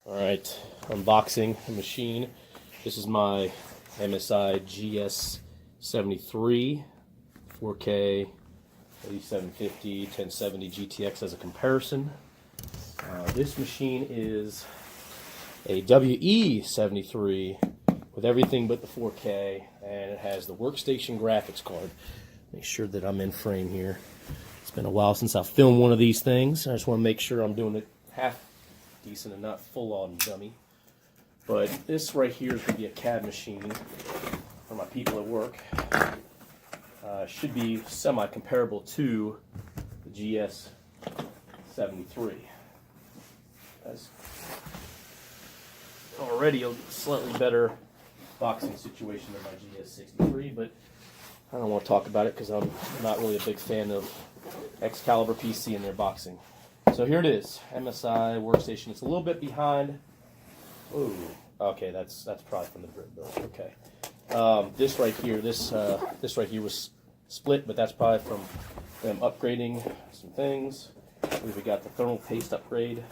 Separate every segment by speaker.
Speaker 1: Alright, unboxing the machine. This is my MSI GS73 4K 8750 1070 GTX as a comparison. This machine is a WE73 with everything but the 4K, and it has the workstation graphics card. Make sure that I'm in frame here. It's been a while since I've filmed one of these things. I just want to make sure I'm doing it half decent and not full-on dummy. But this right here is going to be a CAD machine for my people at work. Should be semi-comparable to the GS73. That's already a slightly better boxing situation than my GS63, but I don't want to talk about it because I'm not really a big fan of Excalibur PC and their boxing. So here it is, MSI workstation. It's a little bit behind. Ooh, okay, that's probably from the Brit build. Okay, this right here, this right here was split, but that's probably from them upgrading some things. We got the thermal paste upgrade.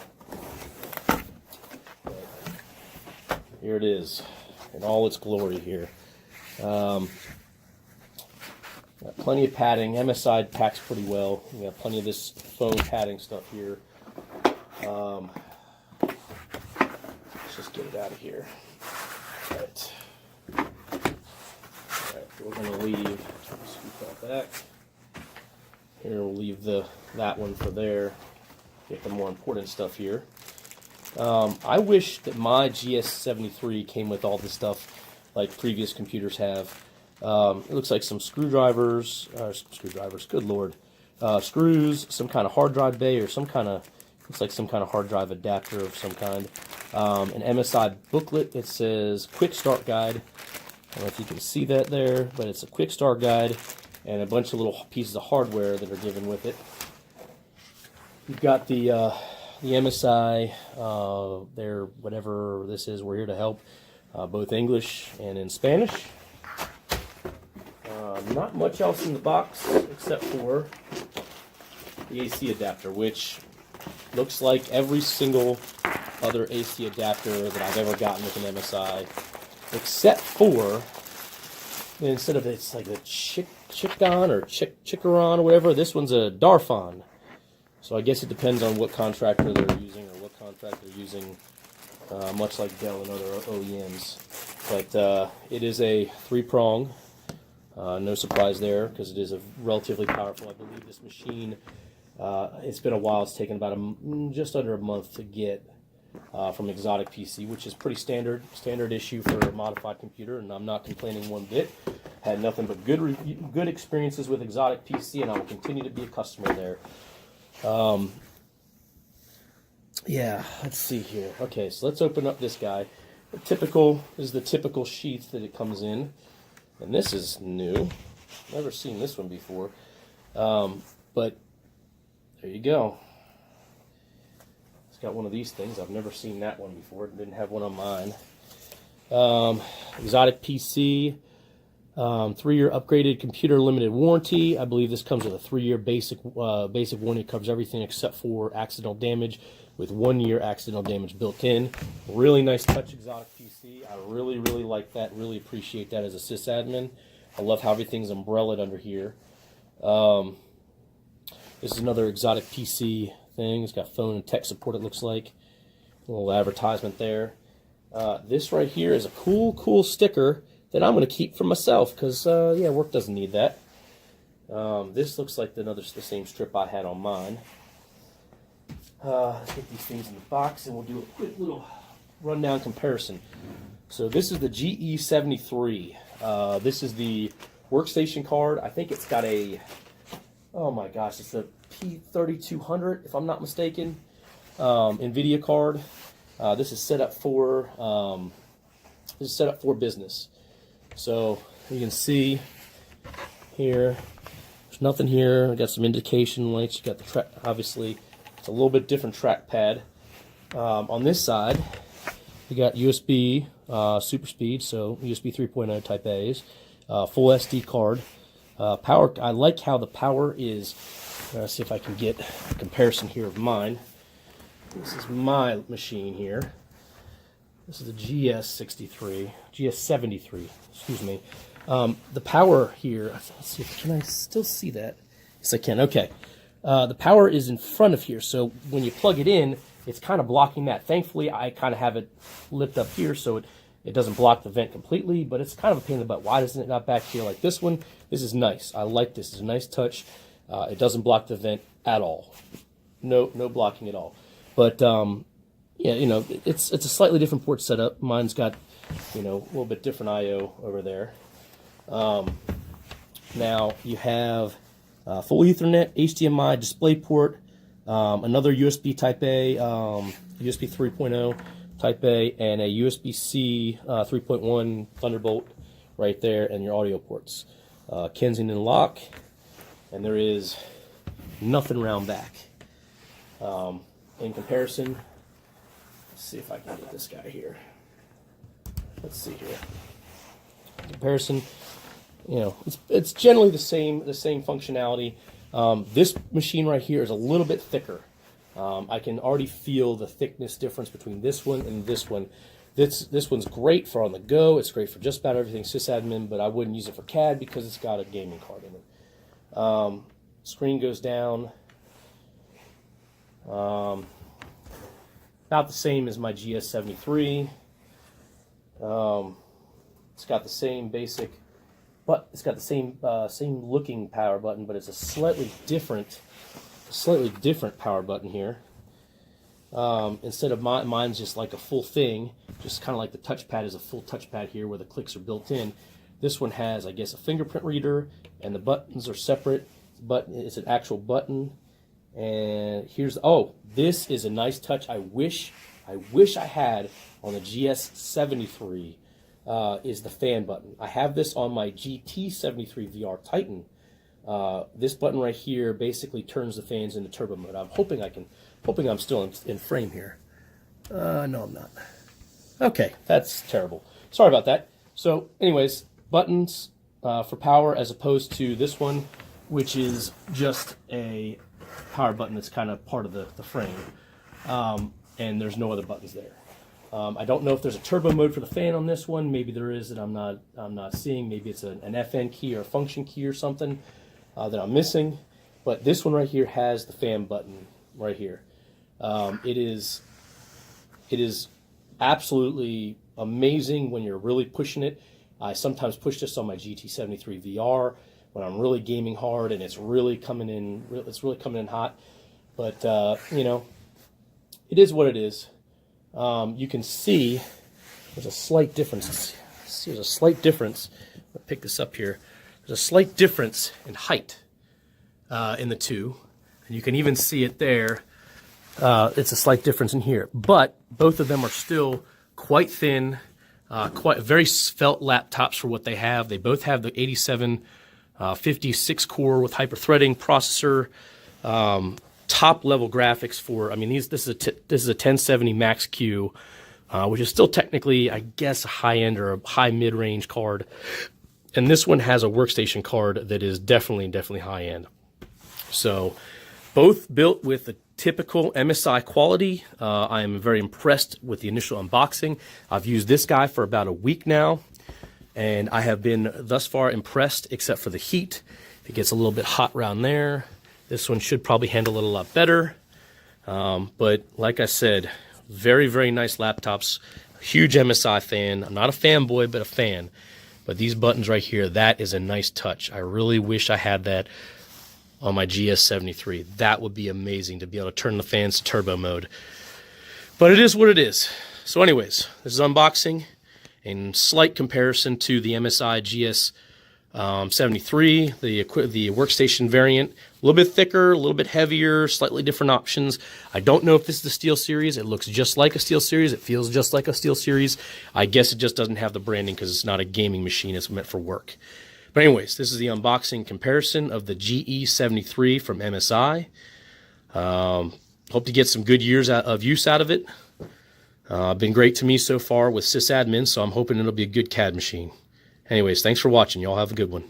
Speaker 1: But here it is, in all its glory here. Got plenty of padding. MSI packs pretty well. We got plenty of this foam padding stuff here. Let's just get it out of here. All right, we're going to leave. Scoop that back. Here we'll leave that one for there. Get the more important stuff here. I wish that my GS73 came with all the stuff like previous computers have. It looks like some screwdrivers, good lord, screws, some kind of hard drive bay, or some kind of, looks like some kind of hard drive adapter of some kind. An MSI booklet that says Quick Start Guide. I don't know if you can see that there, but it's a Quick Start Guide and a bunch of little pieces of hardware that are given with it. You've got the MSI, their whatever this is, we're here to help, both English and in Spanish. Not much else in the box except for the AC adapter, which looks like every single other AC adapter that I've ever gotten with an MSI, except for, instead of it's like a Chicon or Chicaron or whatever, this one's a Darfon. So I guess it depends on what contractor they're using or what contract they're using, much like Dell and other OEMs. But it is a 3-prong. No surprise there, because it is a relatively powerful. I believe this machine, it's been a while. It's taken about just under a month to get from Exotic PC, which is pretty standard issue for a modified computer, and I'm not complaining one bit. Had nothing but good experiences with Exotic PC, and I will continue to be a customer there. Yeah, let's see here. Okay, so let's open up this guy. The typical sheath that it comes in. And this is new. Never seen this one before. But there you go. It's got one of these things. I've never seen that one before. Didn't have one on mine. Exotic PC. 3-year upgraded computer limited warranty. I believe this comes with a 3-year basic warranty. It covers everything except for accidental damage, with 1-year accidental damage built in. Really nice touch Exotic PC. I really like that. Really appreciate that as a sysadmin. I love how everything's umbrellaed under here. This is another Exotic PC thing. It's got phone and tech support, it looks like. A little advertisement there. This right here is a cool sticker that I'm going to keep for myself because, yeah, work doesn't need that. This looks like the same strip I had on mine. Let's get these things in the box and we'll do a quick little rundown comparison. So this is the GE73. This is the workstation card. I think it's got a, oh my gosh, it's a P3200 if I'm not mistaken, NVIDIA card. This is set up for business. So you can see here, there's nothing here. I got some indication lights. You got the track, obviously. It's a little bit different trackpad. On this side, you got USB super speed, so USB 3.0 Type A's, full SD card. Power. I like how the power is. See if I can get a comparison here of mine. This is my machine here. This is a GS73, excuse me. The power here, let's see, can I still see that? Yes, I can, okay. The power is in front of here, so when you plug it in, it's kind of blocking that. Thankfully, I kind of have it lipped up here so it doesn't block the vent completely, but it's kind of a pain in the butt. Why doesn't it not back here like this one? This is nice. I like this. It's a nice touch. It doesn't block the vent at all. No blocking at all. But yeah, you know, it's a slightly different port setup. Mine's got, you know, a little bit different I/O over there. Now you have full Ethernet, HDMI, DisplayPort, another USB Type A, USB 3.0 Type A, and a USB-C 3.1 Thunderbolt right there, and your audio ports. Kensington lock, and there is nothing around back. In comparison, let's see if I can get this guy here. Let's see here. In comparison, you know, it's generally the same functionality. This machine right here is a little bit thicker. I can already feel the thickness difference between this one and this one. This one's great for on the go. It's great for just about everything sysadmin, but I wouldn't use it for CAD because it's got a gaming card in it. Screen goes down. About the same as my GS73. It's got the same basic, but it's got the same looking power button, but it's a slightly different power button here. Instead of mine's just like a full thing, just kind of like the touchpad is a full touchpad here where the clicks are built in. This one has, I guess, a fingerprint reader, and the buttons are separate. It's an actual button. And here's, oh, this is a nice touch. I wish I had on the GS73 is the fan button. I have this on my GT73 VR Titan. This button right here basically turns the fans into turbo mode. I'm hoping I'm still in frame here. No, I'm not. Okay, that's terrible. Sorry about that. So, anyways, buttons for power as opposed to this one, which is just a power button that's kind of part of the frame, and there's no other buttons there. I don't know if there's a turbo mode for the fan on this one. Maybe there is that I'm not seeing. Maybe it's an FN key or a function key or something that I'm missing. But this one right here has the fan button right here. It is absolutely amazing when you're really pushing it. I sometimes push this on my GT73 VR when I'm really gaming hard and it's really coming in. It's really coming in hot. But you know, it is what it is. You can see there's a slight difference. See, there's a slight difference. I'll pick this up here. There's a slight difference in height in the two, and you can even see it there. It's a slight difference in here, but both of them are still quite thin, quite very svelte laptops for what they have. They both have the 8756 core with hyper-threading processor, top level graphics for. I mean, this is a 1070 Max Q, which is still technically, I guess, a high end or a high mid range card, and this one has a workstation card that is definitely high end. So, both built with the typical MSI quality. I am very impressed with the initial unboxing. I've used this guy for about a week now, and I have been thus far impressed, except for the heat. If it gets a little bit hot around there, this one should probably handle it a lot better. But like I said, very nice laptops. Huge MSI fan. I'm not a fanboy, but a fan. But these buttons right here, that is a nice touch. I really wish I had that on my GS73. That would be amazing to be able to turn the fans to turbo mode. But it is what it is. So anyways, this is unboxing in slight comparison to the MSI GS73, the workstation variant. A little bit thicker, a little bit heavier, slightly different options. I don't know if this is the Steel Series. It looks just like a Steel Series. It feels just like a Steel Series. I guess it just doesn't have the branding because it's not a gaming machine. It's meant for work. But anyways, this is the unboxing comparison of the GE73 from MSI. Hope to get some good years of use out of it. Been great to me so far with sysadmin, so I'm hoping it'll be a good CAD machine. Anyways, thanks for watching. Y'all have a good one.